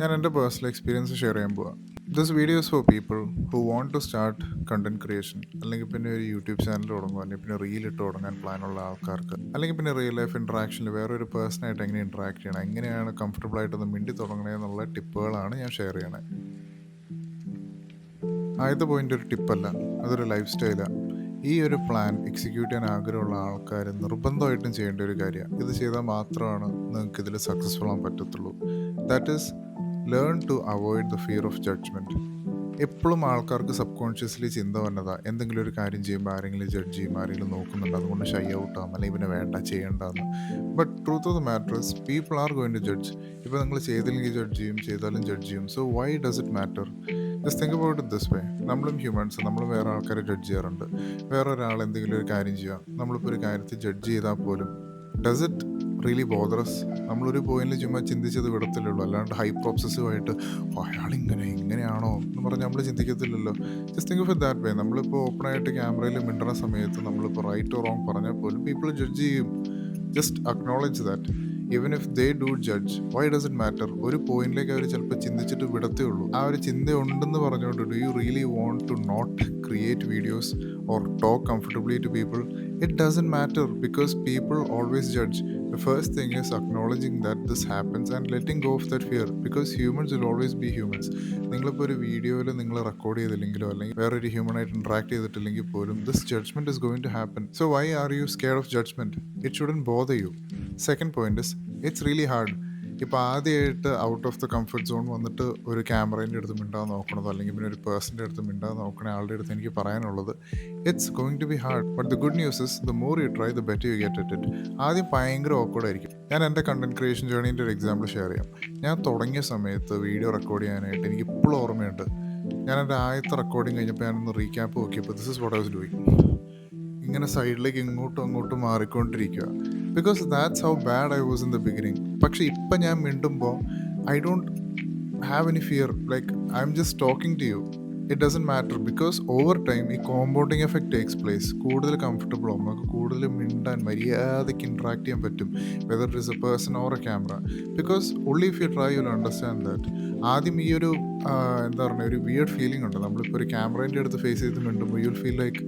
ഞാൻ എൻ്റെ personal experience share ചെയ്യാൻ പോവാം. This videos for people who want to start content creation, അല്ലെങ്കിൽ പിന്നെ ഒരു യൂട്യൂബ് ചാനൽ തുടങ്ങുക, അല്ലെങ്കിൽ പിന്നെ റീൽ ഇട്ട് തുടങ്ങാൻ പ്ലാനുള്ള ആൾക്കാർക്ക്, അല്ലെങ്കിൽ പിന്നെ റിയൽ ലൈഫ് ഇൻട്രാക്ഷനിൽ വേറൊരു പേഴ്സണായിട്ട് എങ്ങനെ ഇൻട്രാക്ട് ചെയ്യണം, എങ്ങനെയാണ് കംഫർട്ടബിൾ ആയിട്ടൊന്ന് മിണ്ടി തുടങ്ങണേന്നുള്ള ടിപ്പുകളാണ് ഞാൻ ഷെയർ ചെയ്യണത്. ആദ്യത്തെ പോയിന്റ് ഒരു ടിപ്പല്ല, അതൊരു ലൈഫ് സ്റ്റൈലാണ്. ഈ ഒരു പ്ലാൻ എക്സിക്യൂട്ട് ചെയ്യാൻ ആഗ്രഹമുള്ള ആൾക്കാർ നിർബന്ധമായിട്ടും ചെയ്യേണ്ട ഒരു കാര്യമാണ്. ഇത് ചെയ്താൽ മാത്രമാണ് നിങ്ങൾക്ക് ഇതിൽ സക്സസ്ഫുൾ ആകാൻ പറ്റത്തുള്ളൂ. That is learn to avoid the fear of judgement. എപ്പോഴും ആൾക്കാർക്ക് സബ് കോൺഷ്യസ്ലി ചിന്ത വന്നതാ, എന്തെങ്കിലും ഒരു കാര്യം ചെയ്യുമ്പോൾ ആരെങ്കിലും ജഡ്ജ് ചെയ്യും, ആരെങ്കിലും നോക്കുന്നുണ്ട്, അതുകൊണ്ട് ഷൈ ഔട്ടാകും, അല്ലെങ്കിൽ പിന്നെ വേണ്ട ചെയ്യേണ്ടെന്ന്. But truth of the matter is people are going to judge. ഇപ്പോൾ നിങ്ങൾ ചെയ്തില്ലെങ്കിൽ ജഡ്ജ് ചെയ്യും, ചെയ്താലും ജഡ്ജ് ചെയ്യും. So why does it matter? Just think about it this way. നമ്മളും ഹ്യൂമൻസ്, നമ്മളും വേറെ ആൾക്കാരെ ജഡ്ജ് ചെയ്യാറുണ്ട്. വേറെ ഒരാൾ എന്തെങ്കിലും ഒരു കാര്യം ചെയ്യുക, നമ്മളിപ്പോൾ ഒരു കാര്യത്തിൽ ജഡ്ജ് ചെയ്താൽ പോലും ഡസ് ഇറ്റ് റിയലി ബോദറസ്? നമ്മളൊരു പോയിന്റിൽ ചുമ്മാ ചിന്തിച്ചത് വിടത്തില്ലുള്ളൂ, അല്ലാണ്ട് ഹൈപ്പർ ഒബ്സസീവായിട്ട് അയാളിങ്ങനെ ഇങ്ങനെയാണോ എന്ന് പറഞ്ഞ് നമ്മൾ ചിന്തിക്കത്തില്ലല്ലോ. Just think of it that way. നമ്മളിപ്പോൾ ഓപ്പണായിട്ട് ക്യാമറയിൽ മിണ്ടുന്ന സമയത്ത് നമ്മളിപ്പോൾ റൈറ്റ് ഓർ റോങ് പറഞ്ഞാൽ പോലും പീപ്പിൾ ജഡ്ജ് ചെയ്യും. Just acknowledge that. Even if they do judge, Y does it matter? ഒരു പോയിന്റിലേക്ക് അവർ ചിലപ്പോൾ ചിന്തിച്ചിട്ട് വിടത്തേ ഉള്ളൂ. ആ ഒരു ചിന്ത ഉണ്ടെന്ന് പറഞ്ഞുകൊണ്ട് do you really want to not create videos or talk comfortably to people? It doesn't matter, because people always judge. The first thing is acknowledging that this happens and letting go of that fear, because humans will always be humans. നിങ്ങളിപ്പോൾ ഒരു വീഡിയോയിൽ നിങ്ങൾ record ചെയ്തില്ലെങ്കിലോ അല്ലെങ്കിൽ വേറൊരു ഹ്യൂമനായിട്ട് interact ചെയ്തിട്ടില്ലെങ്കിൽ പോലും this judgement is going to happen. So why are you scared of judgement? It shouldn't bother you. Second point is it's really hard. ഇപ്പോൾ ആദ്യമായിട്ട് out of the comfort zone വന്നിട്ട് ഒരു ക്യാമറേൻ്റെ അടുത്ത് മിണ്ടാൻ നോക്കണതോ അല്ലെങ്കിൽ പിന്നെ ഒരു പേഴ്സൻ്റെ അടുത്ത് മിണ്ടാൻ നോക്കണ ആളുടെ അടുത്ത് എനിക്ക് പറയാനുള്ളത്, it's going to be hard. But the good news is the more you try the better you get it. ആദ്യം ഭയങ്കര ഓക്വേർഡ് ആയിരിക്കും. ഞാൻ എൻ്റെ കണ്ടന്റ് ക്രിയേഷൻ ജേർണീൻ്റെ ഒരു എക്സാമ്പിൾ ഷെയർ ചെയ്യാം. ഞാൻ തുടങ്ങിയ സമയത്ത് വീഡിയോ റെക്കോർഡ് ചെയ്യാനായിട്ട് എനിക്ക് ഇപ്പോഴും ഓർമ്മയുണ്ട്. ഞാൻ എൻ്റെ ആദ്യത്തെ റെക്കോർഡിങ് കഴിഞ്ഞപ്പോൾ ഞാനൊന്ന് റീക്യാപ്പ് നോക്കിയപ്പോൾ this is what I was doing. ഇങ്ങനെ സൈഡിലേക്ക് ഇങ്ങോട്ടും അങ്ങോട്ടും മാറിക്കൊണ്ടിരിക്കുക. Because that's how bad I was in the beginning. പക്ഷേ ഇപ്പം ഞാൻ മിണ്ടുമ്പോൾ I don't have any fear. Like I am just talking to you. It doesn't matter, because over time ഈ കോമ്പൗണ്ടിങ് എഫക്റ്റ് ടേക്സ് പ്ലേസ്. കൂടുതൽ comfortable ആവും, നമുക്ക് കൂടുതൽ മിണ്ടാൻ മര്യാദയ്ക്ക് ഇൻട്രാക്ട് ചെയ്യാൻ പറ്റും, whether it is a person or a camera. Because only if you try you will understand that. ആദ്യം ഈ ഒരു എന്താ പറയുക, ഒരു വിയർഡ് ഫീലിംഗ് ഉണ്ട്. നമ്മളിപ്പോൾ ഒരു ക്യാമറേൻ്റെ അടുത്ത് ഫേസ് ചെയ്ത് മിണ്ടുമ്പോൾ you will feel like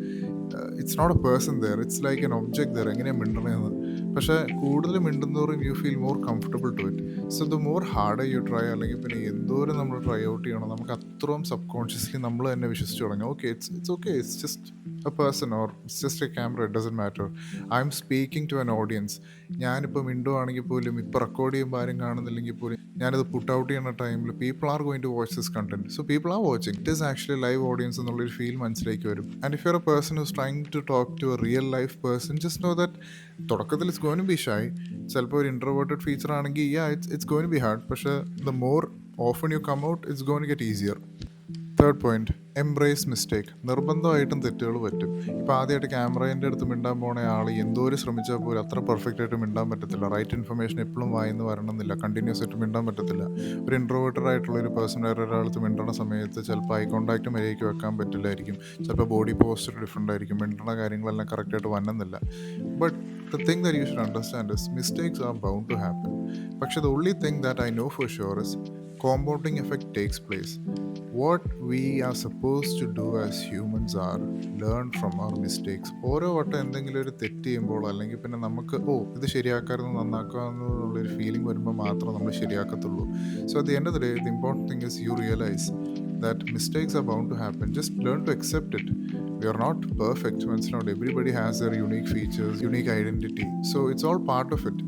it's not a person there, it's like an object there. എങ്ങനെയാണ് മിണ്ടണതെന്ന്. പക്ഷേ കൂടുതൽ മിണ്ടുന്നോറും you feel more comfortable to it. So the more hard you try, അല്ലെങ്കിൽ പിന്നെ എന്തോരം നമ്മൾ ട്രൈ ഔട്ട് ചെയ്യണം, നമുക്ക് അത്രയും സബ് കോൺഷ്യസ്ലി നമ്മൾ തന്നെ വിശ്വസിച്ച് തുടങ്ങും. Okay, it's just a person or it's just a camera, it doesn't matter. I am speaking to an audience. ഞാനിപ്പോൾ മിണ്ടുവാണെങ്കിൽ പോലും, ഇപ്പോൾ റെക്കോർഡ് ചെയ്യുമ്പോൾ ആരും കാണുന്നില്ലെങ്കിൽ പോലും, ഞാനത് പുട്ട് ഔട്ട് ചെയ്യുന്ന ടൈമിൽ people are going to watch this content. So people are watching. It is actually live audience എന്നുള്ളൊരു ഫീൽ മനസ്സിലേക്ക് വരും. And if you are a person who's trying to talk to a real life person, just know that തുടക്കത്തിൽ it's going to be shy. ചിലപ്പോൾ ഒരു introverted feature ആണെങ്കിൽ it's going to be hard. പക്ഷേ the more often you come out, it's going to get easier. Third point, embrace mistake. നിർബന്ധമായിട്ടും തെറ്റുകൾ പറ്റും. ഇപ്പോൾ ആദ്യമായിട്ട് ക്യാമറേൻ്റെ അടുത്ത് മിണ്ടാൻ പോണ ആൾ എന്തോരം ശ്രമിച്ചാൽ പോലും അത്ര പെർഫെക്റ്റ് ആയിട്ട് മിണ്ടാൻ പറ്റത്തില്ല. റൈറ്റ് ഇൻഫർമേഷൻ എപ്പോഴും വായിന്ന് വരണമെന്നില്ല, കണ്ടിന്യൂസ് ആയിട്ട് മിണ്ടാൻ പറ്റത്തില്ല. ഒരു ഇൻട്രോവേർട്ടഡ് ആയിട്ടുള്ള ഒരു പേഴ്സൺ വേറെ ഒരാളത്ത് മിണ്ടണ സമയത്ത് ചിലപ്പോൾ ഐ കോൺടാക്റ്റ് മര്യാദയ്ക്ക് വെക്കാൻ പറ്റില്ലായിരിക്കും. ചിലപ്പോൾ ബോഡി പോസ്റ്റർ ഡിഫറെൻ്റ് ആയിരിക്കും, മിണ്ടണ കാര്യങ്ങളെല്ലാം കറക്റ്റായിട്ട് വന്നെന്നില്ല. But the thing that you should understand is mistakes are bound to happen. പക്ഷേ the only thing that I know for sure is compounding effect takes place. What we are supposed to do as humans are learn from our mistakes. ഓരോ വട്ടം എന്തെങ്കിലും ഒരു തെറ്റ് ചെയ്യുമ്പോൾ, അല്ലെങ്കിൽ പിന്നെ നമുക്ക് ഇത് ശരിയാക്കാമെന്ന് നന്നാക്കാമെന്നുള്ളൊരു ഫീലിംഗ് വരുമ്പോൾ മാത്രം നമ്മൾ ശരിയാക്കത്തുള്ളൂ. So at the end of the day, the important thing is you realize that mistakes are bound to happen. Just learn to accept it. We are not perfect. Not everybody has their unique features, unique identity. So it's all part of it.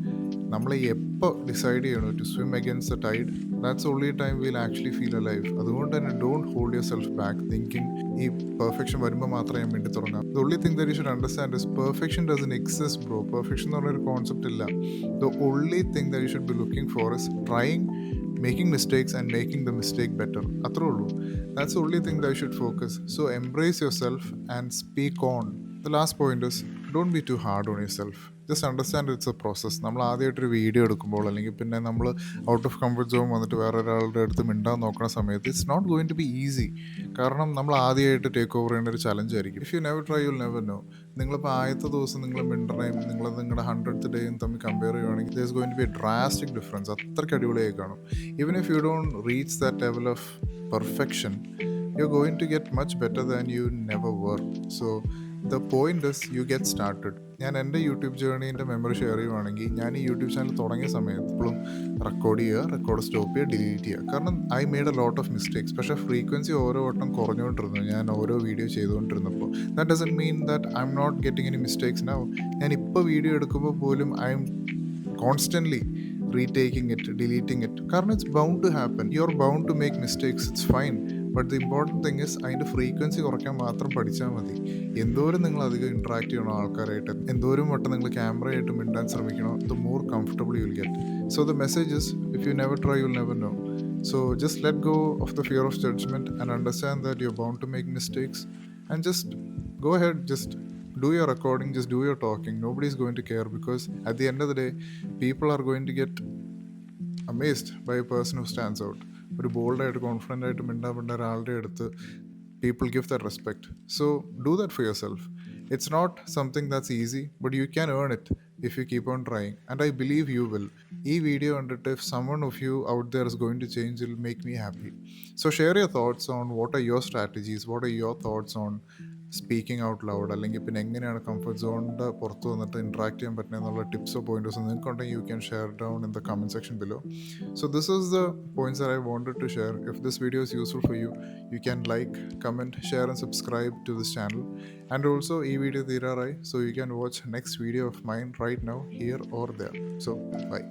നമ്മൾ എപ്പോൾ decide ചെയ്യണോ to swim against the tide, that's only time will actually feel a life. അതുകൊണ്ട് തന്നെ don't hold yourself back thinking ഈ perfection വരുമ്പോൾ മാത്രമേ ഞാൻ വേണ്ടി തുടങ്ങാം. The only thing that you should understand is perfection doesn't exist bro. Perfection എന്ന് പറഞ്ഞൊരു കോൺസെപ്റ്റ് ഇല്ല. The only thing that you should be looking for is trying, making mistakes and making the mistake better. അത്രേ ഉള്ളൂ. That's the only thing that you should focus. So embrace yourself and speak on. The last point is don't be too hard on yourself. Just understand it's A process. നമ്മൾ ആദ്യമായിട്ടൊരു video എടുക്കുമ്പോൾ അല്ലെങ്കിൽ പിന്നെ നമ്മൾ out of comfort zone വന്നിട്ട് വേറെ ഒരാളുടെ അടുത്ത് മിണ്ടാൻ നോക്കുന്ന സമയത്ത് it's not going to be easy. കാരണം നമ്മൾ ആദ്യമായിട്ട് ടേക്ക് ഓവർ ചെയ്യുന്ന ഒരു ചലഞ്ച് ആയിരിക്കും. If you never try you'll never know. നിങ്ങളിപ്പോൾ ആദ്യത്തെ ദിവസം നിങ്ങൾ മിണ്ടണയും നിങ്ങളുടെ 100th ഡേയും തമ്മിൽ കമ്പയർ ചെയ്യുകയാണെങ്കിൽ there is going to be a drastic difference. അത്രയ്ക്ക് അടിപൊളിയായി കാണും. Even if you don't reach that level of perfection, you're going to get much better than you never were. So the point is you get started. ഞാൻ എൻ്റെ YouTube ജേർണീൻ്റെ memory share ചെയ്യുവാണെങ്കിൽ, ഞാൻ ഈ YouTube channel തുടങ്ങിയ സമയത്ത് എപ്പോഴും record stop ചെയ്യുക, delete ചെയ്യുക. കാരണം I made a lot of mistakes. പക്ഷേ ഫ്രീക്വൻസി ഓരോ വട്ടം കുറഞ്ഞുകൊണ്ടിരുന്നു ഞാൻ ഓരോ വീഡിയോ ചെയ്തുകൊണ്ടിരുന്നപ്പോൾ. That doesn't mean that I am not getting any mistakes now. ഞാൻ ഇപ്പോൾ വീഡിയോ എടുക്കുമ്പോൾ പോലും I am constantly retaking it, deleting it. കാരണം it's bound to happen. You are bound to make mistakes, it's fine. But the important thing is അതിൻ്റെ frequency കുറയ്ക്കാൻ മാത്രം പഠിച്ചാൽ മതി. എന്തോരം നിങ്ങൾ അധികം ഇൻട്രാക്ട് ചെയ്യണോ ആൾക്കാരായിട്ട്, എന്തോരം വട്ടം നിങ്ങൾ ക്യാമറയായിട്ട് മിണ്ടാൻ ശ്രമിക്കണോ, the more comfortable you will get. So the message is if you never try you'll never know. So just let go of the fear of judgment and understand that you're bound to make mistakes, and just go ahead, just do your recording, just do your talking. Nobody's going to care, because at the end of the day people are going to get amazed by a person who stands out. ഒരു ബോൾഡായിട്ട് confident ആയിട്ട് മിണ്ടാ ഒരാളുടെ അടുത്ത് people give that respect. So do that for yourself. It's not something that's easy, but you can earn it if you keep on trying, and I believe you will. Ee video kandittu if someone of you out there is going to change, it'll make me happy. So share your thoughts on what are your strategies, what are your thoughts on speaking out loud, അല്ലെങ്കിൽ പിന്നെ എങ്ങനെയാണ് comfort സോണിൻ്റെ പുറത്ത് വന്നിട്ട് interact ചെയ്യാൻ പറ്റുന്നതെന്നുള്ള ടിപ്സോ പോയിന്റേഴ്സോ നിങ്ങൾക്കുണ്ടെങ്കിൽ you can share down in the comment section below. So this is the points that I wanted to share. If this video is useful for you, you can like, comment, share and subscribe to this channel. And also ee video theerarai, so you can watch next video of mine right now here or there. So bye.